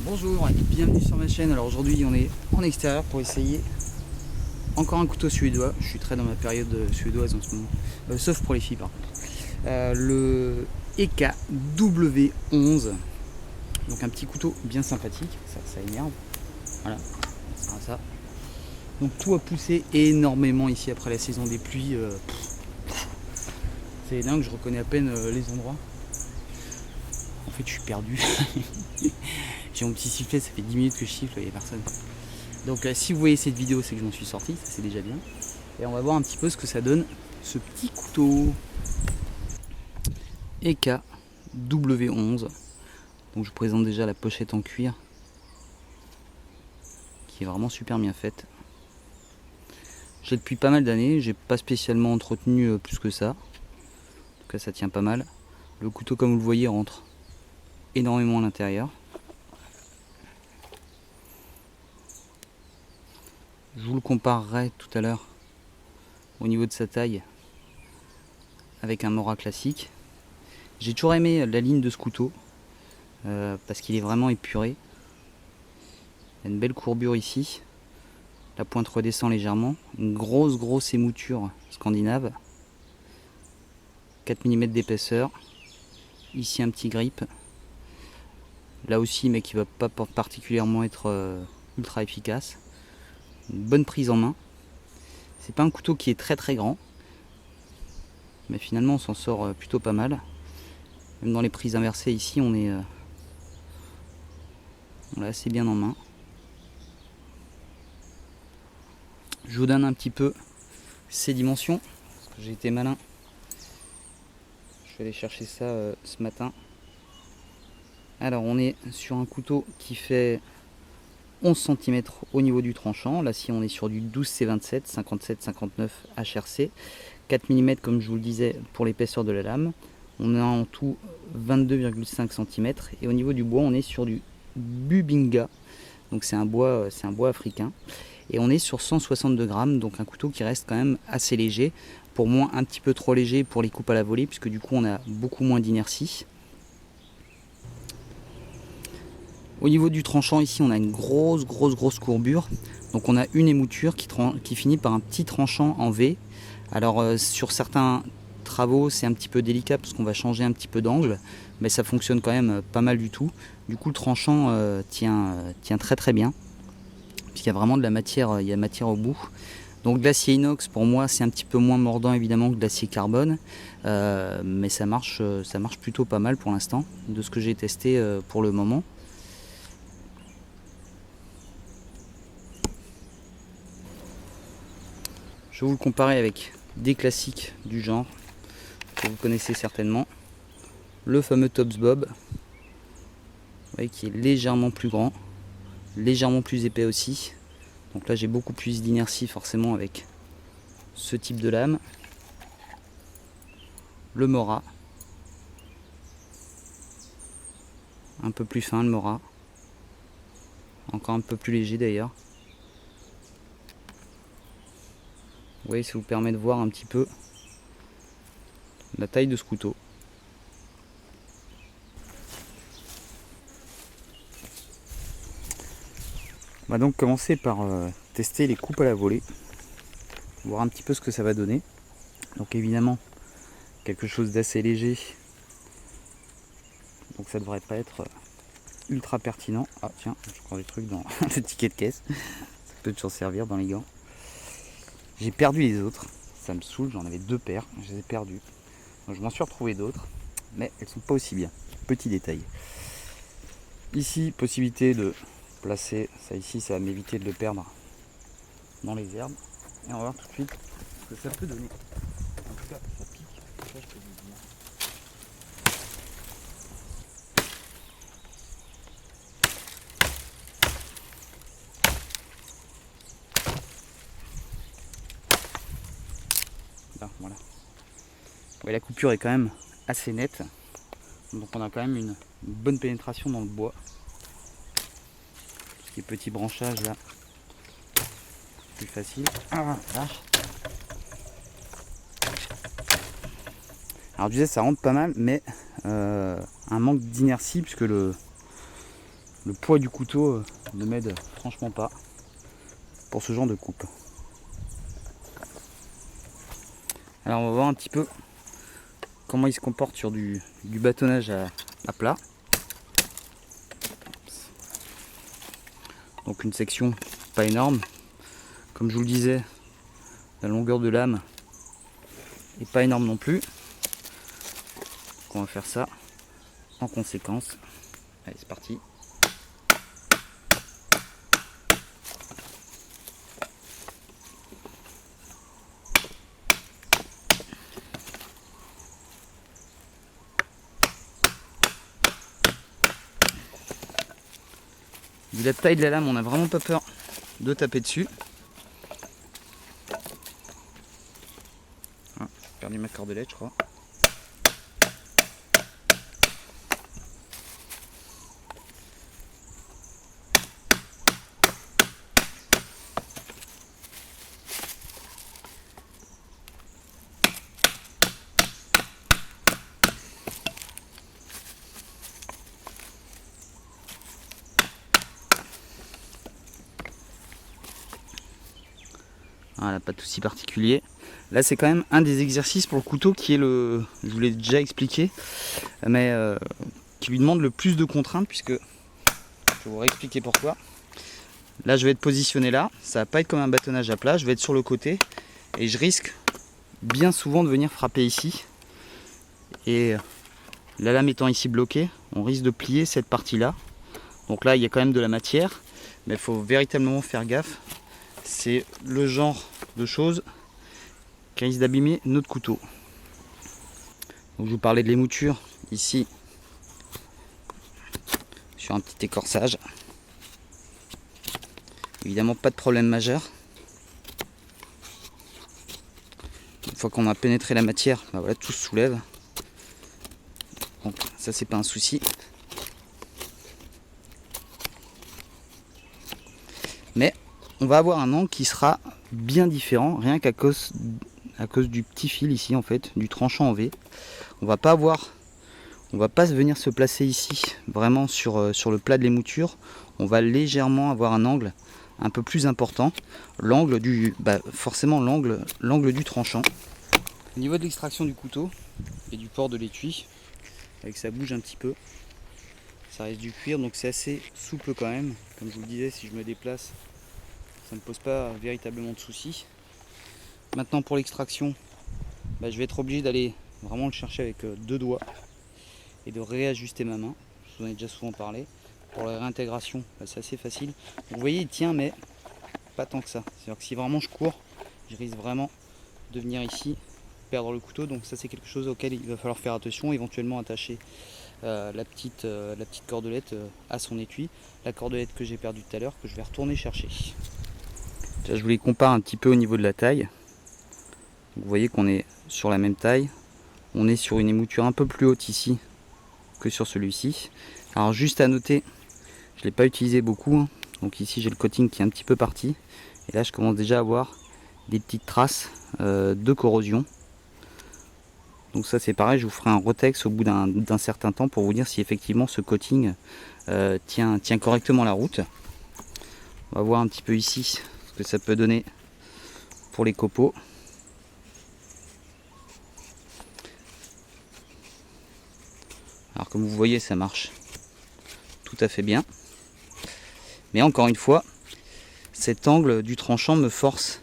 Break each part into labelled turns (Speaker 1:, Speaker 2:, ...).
Speaker 1: Bonjour et bienvenue sur ma chaîne. Alors aujourd'hui on est en extérieur pour essayer encore un couteau suédois. Je suis très dans ma période suédoise en ce moment, sauf pour les filles par contre. Le EKW11, donc un petit couteau bien sympathique, ça énerve. Voilà, ça. Donc tout a poussé énormément ici après la saison des pluies. C'est dingue, je reconnais à peine les endroits. En fait je suis perdu. J'ai mon petit sifflet, ça fait 10 minutes que je siffle, il n'y a personne. Donc si vous voyez cette vidéo, c'est que je m'en suis sorti, ça c'est déjà bien. Et on va voir un petit peu ce que ça donne, ce petit couteau EKW11. Donc je vous présente déjà la pochette en cuir, qui est vraiment super bien faite. J'ai depuis pas mal d'années, j'ai pas spécialement entretenu plus que ça. En tout cas ça tient pas mal. Le couteau comme vous le voyez rentre énormément à l'intérieur. Je vous le comparerai tout à l'heure au niveau de sa taille avec un Mora classique. J'ai toujours aimé la ligne de ce couteau parce qu'il est vraiment épuré. Il y a une belle courbure ici. La pointe redescend légèrement. Une grosse émouture scandinave. 4 mm d'épaisseur. Ici un petit grip. Là aussi, mais qui ne va pas particulièrement être ultra efficace. Une bonne prise en main. C'est pas un couteau qui est très grand, mais finalement on s'en sort plutôt pas mal. Même dans les prises inversées ici, on est assez bien en main. Je vous donne un petit peu ses dimensions, parce que j'ai été malin. Je vais aller chercher ça ce matin. Alors on est sur un couteau qui fait 11 cm au niveau du tranchant. Là si on est sur du 12C27, 57-59 HRC. 4 mm comme je vous le disais pour l'épaisseur de la lame. On a en tout 22,5 cm. Et au niveau du bois on est sur du Bubinga. Donc c'est un bois africain. Et on est sur 162 grammes. Donc un couteau qui reste quand même assez léger. Pour moi un petit peu trop léger pour les coupes à la volée. Puisque du coup on a beaucoup moins d'inertie. Au niveau du tranchant ici on a une grosse courbure, donc on a une émouture qui finit par un petit tranchant en V. Alors sur certains travaux c'est un petit peu délicat parce qu'on va changer un petit peu d'angle, mais ça fonctionne quand même pas mal du tout. Du coup le tranchant tient très bien, puisqu'il y a vraiment de la matière, il y a matière au bout. Donc de l'acier inox pour moi c'est un petit peu moins mordant évidemment que de l'acier carbone, mais ça marche plutôt pas mal pour l'instant, de ce que j'ai testé pour le moment. Je vais vous le comparer avec des classiques du genre que vous connaissez certainement. Le fameux Tops Bob, vous voyez, qui est légèrement plus grand, légèrement plus épais aussi. Donc là j'ai beaucoup plus d'inertie forcément avec ce type de lame. Le Mora, un peu plus fin le Mora, encore un peu plus léger d'ailleurs. Vous voyez, ça vous permet de voir un petit peu la taille de ce couteau. On va donc commencer par tester les coupes à la volée, voir un petit peu ce que ça va donner. Donc évidemment quelque chose d'assez léger, donc ça devrait pas être ultra pertinent. Ah tiens, je prends des trucs dans le ticket de caisse, ça peut toujours servir dans les gants. J'ai perdu les autres, ça me saoule, j'en avais 2 paires, je les ai perdus. Donc je m'en suis retrouvé d'autres, mais elles sont pas aussi bien. Petit détail. Ici, possibilité de placer ça ici, ça va m'éviter de le perdre dans les herbes. Et on va voir tout de suite ce que ça peut donner. En tout cas, ça pique, ça je peux vous dire. Là, voilà. Ouais, la coupure est quand même assez nette. Donc on a quand même une bonne pénétration dans le bois. Les petits branchages là, plus facile. Ah, vache. Alors je disais ça rentre pas mal, mais un manque d'inertie puisque le le poids du couteau ne m'aide franchement pas pour ce genre de coupe. Alors on va voir un petit peu comment il se comporte sur du bâtonnage à plat. Donc une section pas énorme. Comme je vous le disais, la longueur de lame n'est pas énorme non plus. Donc on va faire ça en conséquence. Allez, c'est parti. Vu la taille de la lame, on n'a vraiment pas peur de taper dessus. Ah, j'ai perdu ma cordelette, je crois. Voilà, pas de souci particulier. Là, c'est quand même un des exercices pour le couteau qui est je vous l'ai déjà expliqué, mais qui lui demande le plus de contraintes, puisque je vais vous réexpliquer pourquoi. Là, je vais être positionné là, ça va pas être comme un bâtonnage à plat, je vais être sur le côté et je risque bien souvent de venir frapper ici. Et la lame étant ici bloquée, on risque de plier cette partie-là. Donc là, il y a quand même de la matière, mais il faut véritablement faire gaffe. C'est le genre de choses qui risque d'abîmer notre couteau. Donc je vous parlais de l'émouture ici sur un petit écorçage. Évidemment pas de problème majeur. Une fois qu'on a pénétré la matière, ben voilà, tout se soulève. Donc ça c'est pas un souci. Mais on va avoir un angle qui sera bien différent, rien qu'à cause du petit fil ici en fait, du tranchant en V. On va pas venir se placer ici vraiment sur le plat de l'émouture. On va légèrement avoir un angle un peu plus important, l'angle forcément l'angle du tranchant. Au niveau de l'extraction du couteau et du port de l'étui, avec ça bouge un petit peu, ça reste du cuir, donc c'est assez souple quand même. Comme je vous le disais, si je me déplace, ça ne pose pas véritablement de soucis. Maintenant pour l'extraction, je vais être obligé d'aller vraiment le chercher avec deux doigts et de réajuster ma main. Je vous en ai déjà souvent parlé. Pour la réintégration, c'est assez facile. Donc, vous voyez, il tient, mais pas tant que ça. C'est-à-dire que si vraiment je cours, je risque vraiment de venir ici, perdre le couteau. Donc ça c'est quelque chose auquel il va falloir faire attention. Éventuellement attacher la petite cordelette à son étui. La cordelette que j'ai perdue tout à l'heure, que je vais retourner chercher. Là, je vous les compare un petit peu au niveau de la taille. Vous voyez qu'on est sur la même taille. On est sur une émouture un peu plus haute ici que sur celui-ci. Alors juste à noter, je ne l'ai pas utilisé beaucoup. Hein. Donc ici j'ai le coating qui est un petit peu parti. Et là je commence déjà à avoir des petites traces de corrosion. Donc ça c'est pareil, je vous ferai un retex au bout d'un certain temps pour vous dire si effectivement ce coating tient correctement la route. On va voir un petit peu ici ce que ça peut donner pour les copeaux. Alors comme vous voyez, ça marche tout à fait bien. Mais encore une fois, cet angle du tranchant me force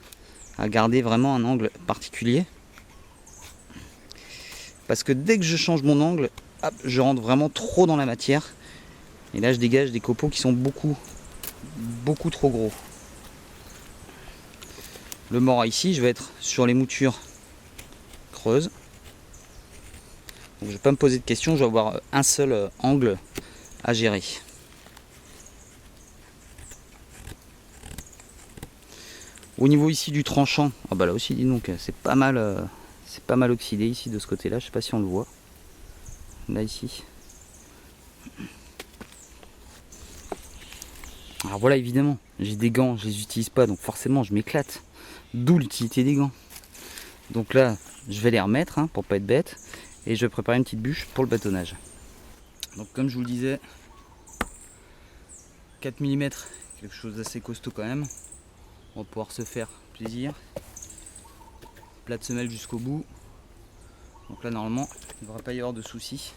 Speaker 1: à garder vraiment un angle particulier. Parce que dès que je change mon angle, hop, je rentre vraiment trop dans la matière. Et là, je dégage des copeaux qui sont beaucoup trop gros. Le mora ici, je vais être sur les moutures creuses. Donc, je ne vais pas me poser de questions, je vais avoir un seul angle à gérer. Au niveau ici du tranchant, là aussi, dis donc, c'est pas mal oxydé ici de ce côté-là. Je sais pas si on le voit. Là ici. Alors voilà, évidemment, j'ai des gants, je les utilise pas, donc forcément je m'éclate. D'où l'utilité des gants. Donc là, je vais les remettre pour pas être bête. Et je vais préparer une petite bûche pour le bâtonnage. Donc comme je vous le disais, 4 mm, quelque chose d'assez costaud quand même. On va pouvoir se faire plaisir. Plat de semelle jusqu'au bout. Donc là normalement il ne devrait pas y avoir de soucis.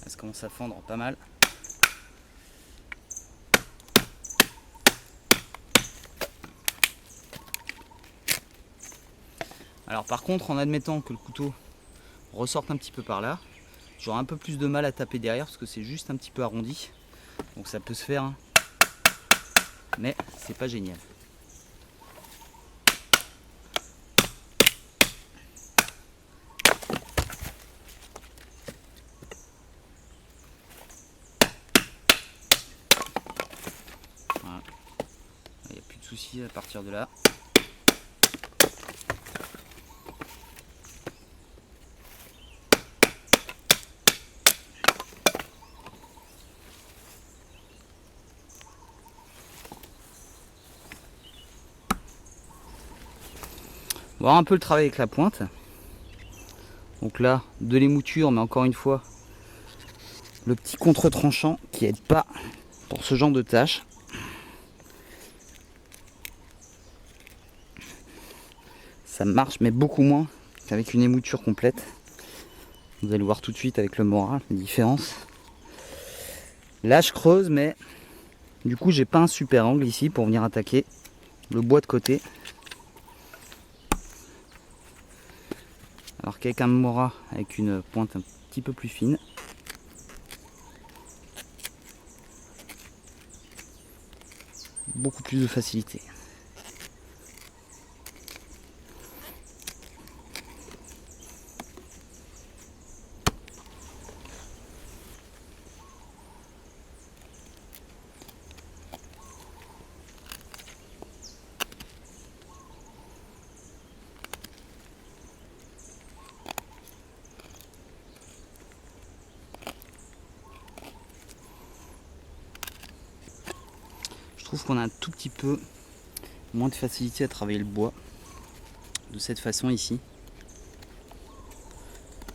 Speaker 1: Ça commence à fendre pas mal. Alors par contre, en admettant que le couteau ressorte un petit peu par là, j'aurai un peu plus de mal à taper derrière parce que c'est juste un petit peu arrondi. Donc ça peut se faire, hein. Mais c'est pas génial. Voilà. Il n'y a plus de soucis à partir de là. On va voir un peu le travail avec la pointe. Donc là, de l'émouture, mais encore une fois, le petit contre-tranchant qui aide pas pour ce genre de tâches. Ça marche, mais beaucoup moins qu'avec une émouture complète. Vous allez voir tout de suite avec le Mora la différence. Là, je creuse, mais du coup, j'ai pas un super angle ici pour venir attaquer le bois de côté. Alors qu'avec un Mora avec une pointe un petit peu plus fine, beaucoup plus de facilité. Je trouve qu'on a un tout petit peu moins de facilité à travailler le bois de cette façon ici.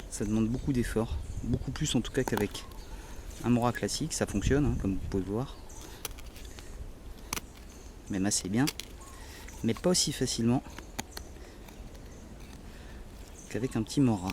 Speaker 1: Ça demande beaucoup d'efforts, beaucoup plus en tout cas qu'avec un Mora classique. Ça fonctionne, hein, comme vous pouvez le voir, même assez bien, mais pas aussi facilement qu'avec un petit Mora.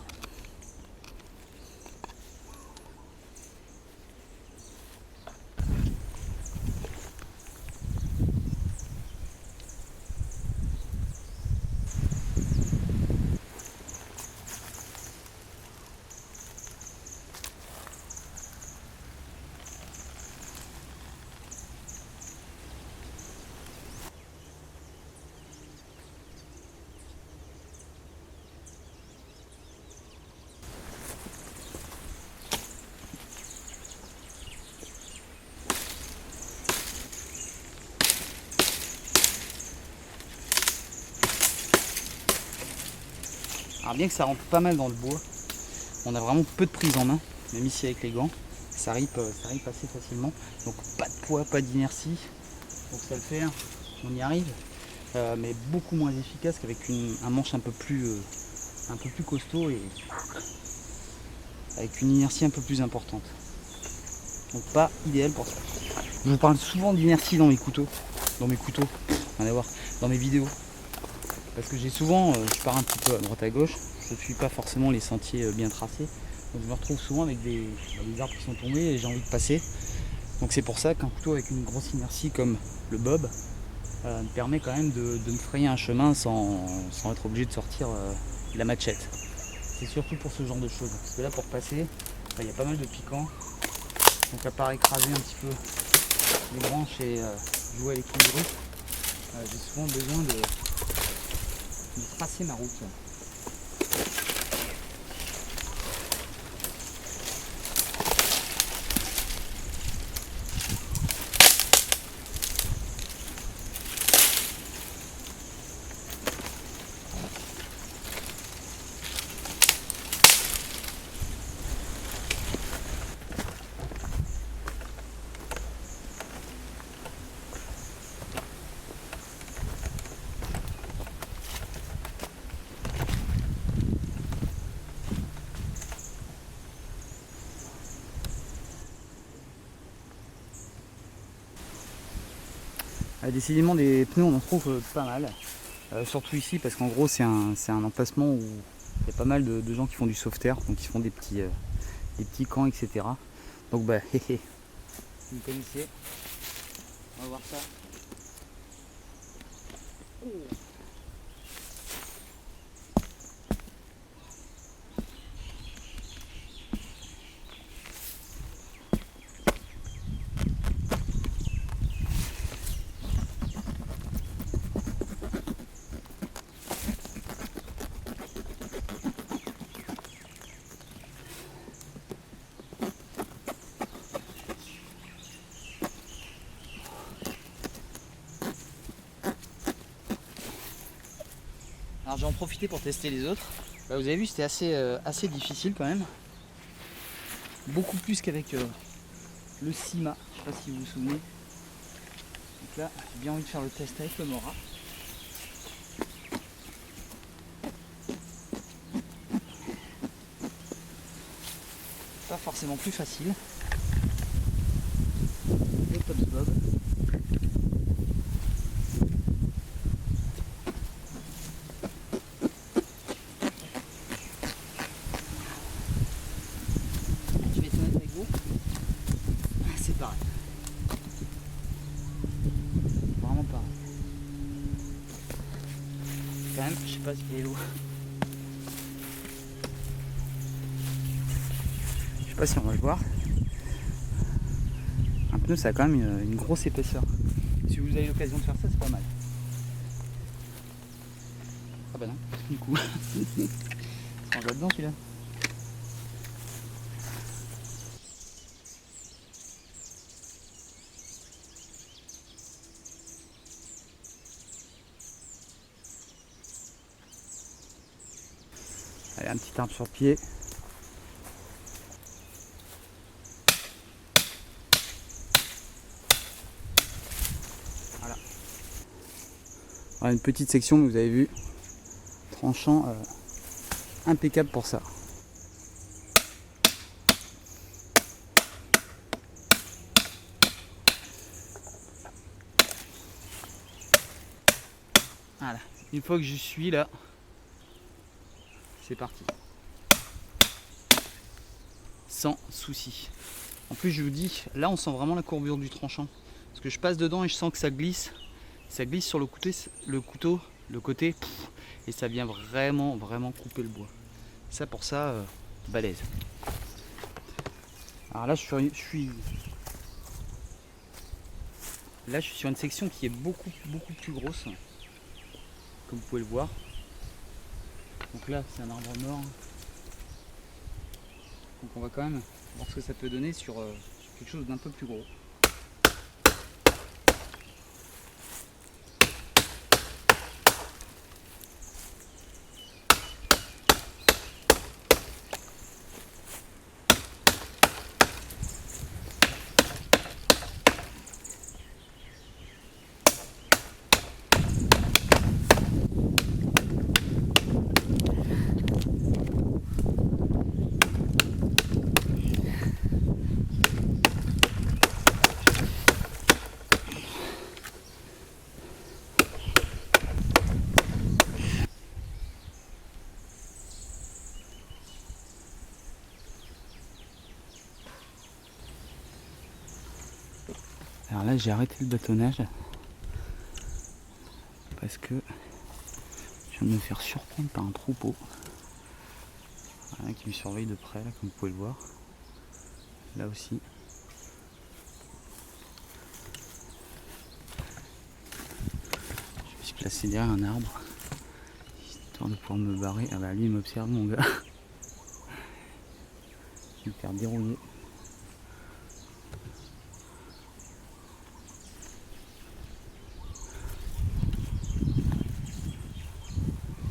Speaker 1: Alors bien que ça rentre pas mal dans le bois, on a vraiment peu de prise en main, même ici avec les gants, ça ripe assez facilement. Donc pas de poids, pas d'inertie, donc ça le fait, hein. On y arrive, mais beaucoup moins efficace qu'avec un manche un peu plus costaud et avec une inertie un peu plus importante. Donc pas idéal pour ça. Je vous parle souvent d'inertie dans mes couteaux, rien à voir, dans mes vidéos. Parce que j'ai souvent, je pars un petit peu à droite à gauche, je ne suis pas forcément les sentiers bien tracés. Donc je me retrouve souvent avec des arbres qui sont tombés et j'ai envie de passer. Donc c'est pour ça qu'un couteau avec une grosse inertie comme le Bob me permet quand même de me frayer un chemin sans être obligé de sortir la machette. C'est surtout pour ce genre de choses. Parce que là pour passer, il y a pas mal de piquants. Donc à part écraser un petit peu les branches et jouer à l'équilibre, j'ai souvent besoin de tracer ma route. Décidément des pneus on en trouve pas mal. Surtout ici parce qu'en gros c'est un emplacement où il y a pas mal de gens qui font du sauveterre, donc ils font des petits camps, etc. Donc bah si vous connaissez, on va voir ça. Oh. Alors j'ai en profité pour tester les autres. Bah, vous avez vu, c'était assez difficile quand même. Beaucoup plus qu'avec le Cima. Je sais pas si vous vous souvenez. Donc là, j'ai bien envie de faire le test avec le Mora. Pas forcément plus facile. Le Tops Bob. Je vais être honnête avec vous. C'est pareil. Vraiment pareil. Quand même, je sais pas s'il est lourd. Je sais pas si on va le voir. Un pneu ça a quand même une grosse épaisseur. Si vous avez l'occasion de faire ça, c'est pas mal. Ah bah non, du coup. On va dedans celui-là. Allez, un petit arbre sur pied. Voilà. Voilà une petite section, mais vous avez vu, tranchant impeccable pour ça. Voilà, une fois que je suis là, c'est parti. Sans souci. En plus je vous dis, là on sent vraiment la courbure du tranchant. Parce que je passe dedans et je sens que ça glisse sur le côté, et ça vient vraiment couper le bois. Ça pour ça, balèze. Alors là je suis sur une section qui est beaucoup plus grosse, comme vous pouvez le voir. Donc là c'est un arbre mort. Donc on va quand même voir ce que ça peut donner sur quelque chose d'un peu plus gros. Alors là j'ai arrêté le bâtonnage parce que je viens de me faire surprendre par un troupeau. Voilà, qui me surveille de près là, comme vous pouvez le voir. Là aussi. Je me suis placé derrière un arbre, histoire de pouvoir me barrer. Ah bah lui il m'observe mon gars. Je vais me faire dérouiller.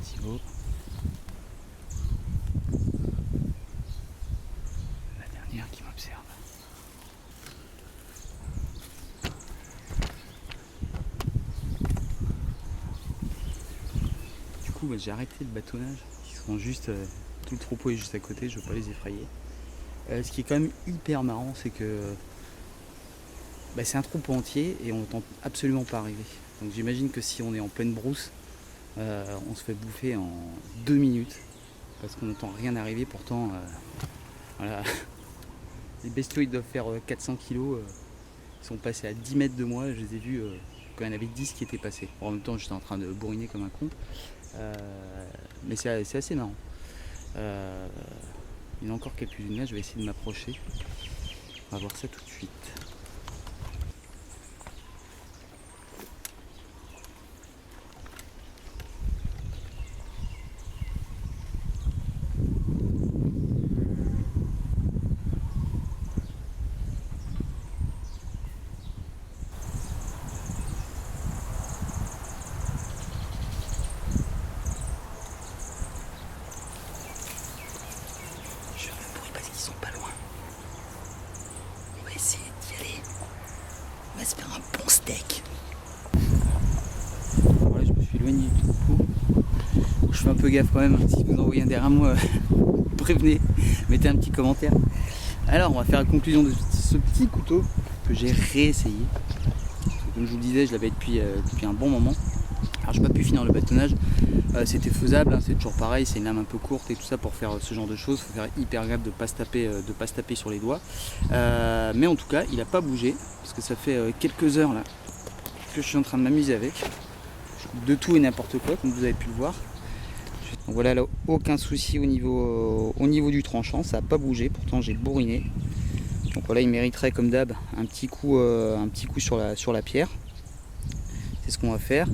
Speaker 1: Thibaut. La dernière qui m'observe. Du coup bah, j'ai arrêté le bâtonnage. Ils sont juste, tout le troupeau est juste à côté, je veux pas les effrayer. Ce qui est quand même hyper marrant, c'est que bah, c'est un troupeau entier et on n'entend absolument pas arriver. Donc j'imagine que si on est en pleine brousse, on se fait bouffer en 2 minutes parce qu'on n'entend rien arriver. Pourtant, voilà, les bestiaux ils doivent faire 400 kg. Ils sont passés à 10 mètres de moi. Je les ai vus quand il y en avait 10 qui étaient passés. Bon, en même temps, j'étais en train de bourriner comme un con. Mais c'est assez marrant. Il y en a encore quelques-unes là. Je vais essayer de m'approcher. On va voir ça tout de suite. Ils sont pas loin. On va essayer d'y aller. On va se faire un bon steak. Voilà, je me suis éloigné du troupeau. Je fais un peu gaffe quand même. Si vous en voyez un derrière moi, prévenez. Mettez un petit commentaire. Alors, on va faire la conclusion de ce petit couteau que j'ai réessayé. Comme je vous le disais, je l'avais depuis un bon moment. Alors, j'ai pas pu finir le bâtonnage. C'était faisable, hein, c'est toujours pareil, c'est une lame un peu courte et tout ça pour faire ce genre de choses. Il faut faire hyper gaffe de ne pas se taper sur les doigts. Mais en tout cas, il n'a pas bougé parce que ça fait quelques heures là que je suis en train de m'amuser avec. De tout et n'importe quoi, comme vous avez pu le voir. Donc voilà, là, aucun souci au niveau du tranchant, ça n'a pas bougé. Pourtant, j'ai bourriné. Donc voilà, il mériterait comme d'hab un petit coup sur la pierre. C'est ce qu'on va faire.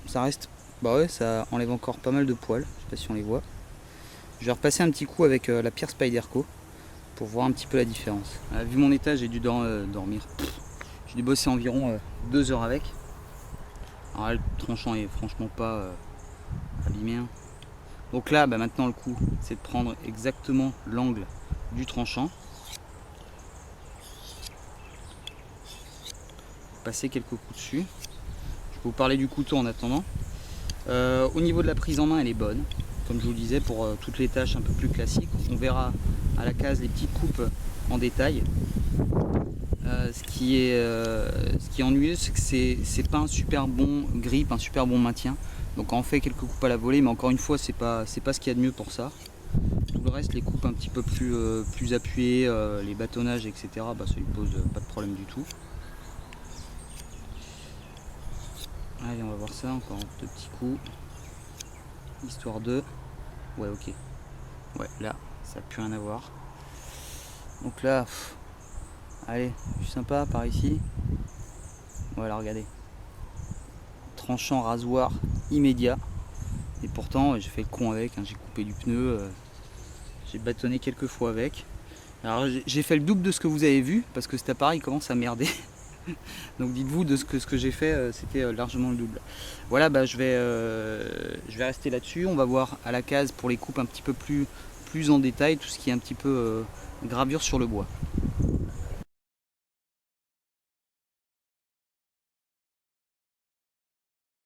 Speaker 1: Ça reste, bah ouais, ça enlève encore pas mal de poils, je sais pas si on les voit. Je vais repasser un petit coup avec la pierre Spyderco pour voir un petit peu la différence. Vu mon état, j'ai dû dormir. J'ai dû bosser environ 2 heures avec. Alors là, le tranchant est franchement pas abîmé. Hein. Donc là, bah, maintenant le coup, c'est de prendre exactement l'angle du tranchant. Passer quelques coups dessus. Je vais vous parler du couteau en attendant. Au niveau de la prise en main, elle est bonne. Comme je vous le disais, pour toutes les tâches un peu plus classiques. On verra à la case les petites coupes en détail. Ce qui est ennuyeux, c'est que c'est pas un super bon grip, un super bon maintien. Donc quand on fait quelques coupes à la volée, mais encore une fois, c'est pas ce qu'il y a de mieux pour ça. Tout le reste, les coupes un petit peu plus appuyées, les bâtonnages, etc., bah, ça lui pose pas de problème du tout. Allez, on va voir ça, encore 2 petits coups. Histoire de... Ouais, ok. Ouais, là, ça n'a plus rien à voir. Donc là, allez, je suis sympa par ici. Voilà, regardez. Tranchant rasoir immédiat. Et pourtant, j'ai fait le con avec, hein, j'ai coupé du pneu. J'ai bâtonné quelques fois avec. Alors j'ai fait le double de ce que vous avez vu, parce que cet appareil commence à merder. Donc dites-vous de ce que j'ai fait, c'était largement le double. Voilà, bah, je vais rester là-dessus. On va voir à la case pour les coupes un petit peu plus en détail, tout ce qui est un petit peu gravure sur le bois.